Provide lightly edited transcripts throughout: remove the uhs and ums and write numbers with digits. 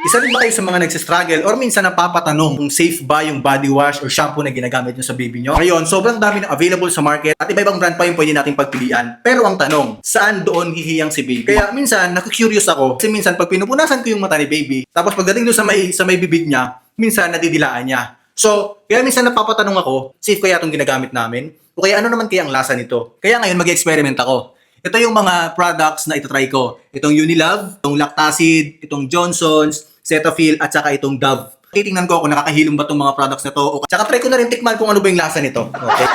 Isa rin ba kayo sa mga nagsistruggle or minsan napapatanong kung safe ba yung body wash or shampoo na ginagamit nyo sa baby nyo? Ngayon, sobrang dami na available sa market at iba-ibang brand pa yung pwede nating pagpilian. Pero ang tanong, saan doon hihiyang si baby? Kaya minsan, naku-curious ako kasi minsan pag pinupunasan ko yung mata ni baby, tapos pagdating doon sa may bibig niya, minsan nadidilaan niya. So, kaya minsan napapatanong ako, safe kaya itong ginagamit namin? O kaya ano naman kaya ang lasa nito? Kaya ngayon mag-experiment ako. Ito yung mga products na itatry ko. Itong Unilove, itong Lactacid, itong Johnson's, Cetaphil, at saka itong Dove. Titingnan ko kung nakakahilom ba itong mga products na to. Tsaka try ko na rin tikman kung ano ba yung lasa nito. Okay.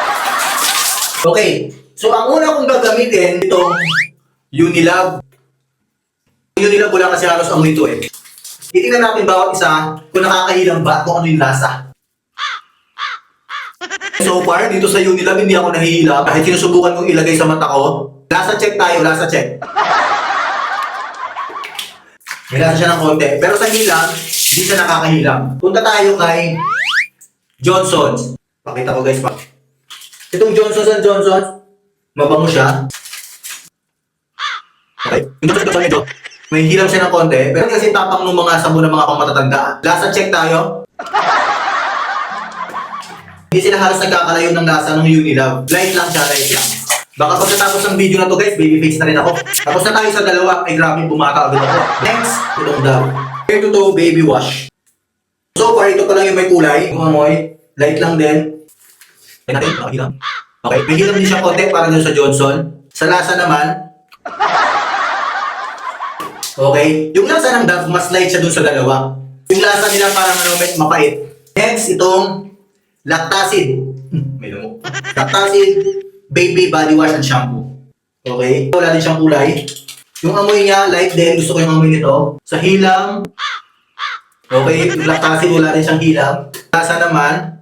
Okay. So, ang una kong gagamitin, itong Unilove. Unilove, wala kasi halos amoy ito eh. Titingnan natin bawat isa kung nakakahilang ba kung ano yung lasa. So far, dito sa Unilove, hindi ako nahihila. Kahit sinusubukan kong ilagay sa mata ko. Lasa check tayo, lasa check. May lasa siya ng konti. Pero sa hilang, hindi siya nakakahilang. Punta tayo kay Johnson's. Pakita ko guys pa. Itong Johnson's & Johnson's, mabango siya. Okay. Yung Johnson's medyo, may hilang siya ng konti. Pero kasi tapang ng mga sabon ng mga pangmatatanda. Lasa check tayo. Hindi sila halos nagkakalayo ng lasa ng Unilove. Light lang siya, light lang. Baka pagkatapos ng video na to guys, baby face na rin ako. Tapos na tayo sa dalawa, ay grabe bumata agad ako. Next, itong Dove. Ito to, baby wash. So far, ito pa lang yung may kulay. Yung amoy, light lang din. Ay natin, nakahilang. Okay, may hilang din siya konti para dun sa Johnson. Sa lasa naman, okay, yung lasa ng Dove, mas light siya dun sa dalawa. Yung lasa nila parang mapait. Next, itong Lactacid. May lumo. Lactacid, baby body wash and shampoo. Okay? Wala din siyang kulay. Yung amoy niya, light din. Gusto ko yung amoy nito. Sa hilang, okay, yung Lactacid, wala din siyang hilang. Lasa naman,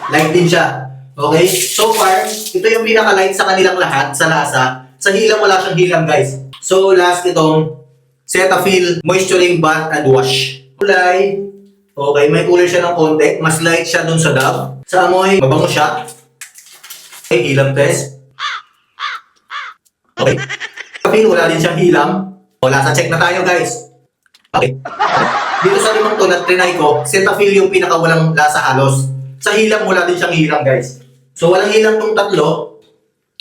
light din siya. Okay? So far, ito yung pinaka-light sa kanilang lahat, sa lasa. Sa hilang, wala siyang hilang, guys. So, last itong Cetaphil Moisturizing Bath and Wash. Kulay, okay, may kulay siya ng konti. Mas light siya dun sa Dove. Sa amoy, mabango siya. Okay, hilang test. Okay. Kapil, wala din siyang hilang. O, lasa check na tayo, guys. Okay. Dito sa limang to na trinay ko, Cetaphil yung pinakawalang lasa halos. Sa hilang, wala din siyang hilang, guys. So, walang hilang tong tatlo.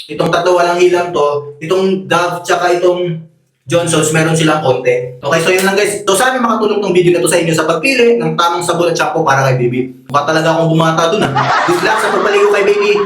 Itong tatlo, walang hilang to. Itong Dove, tsaka itong Johnson's, meron silang konti. Okay, so yun lang guys. So sana makatulong tong video na to sa inyo sa pagpili ng tamang sabon at shampoo para kay baby. Mukha talaga akong bumata dun ah. Good luck sa pagbaligo kay baby.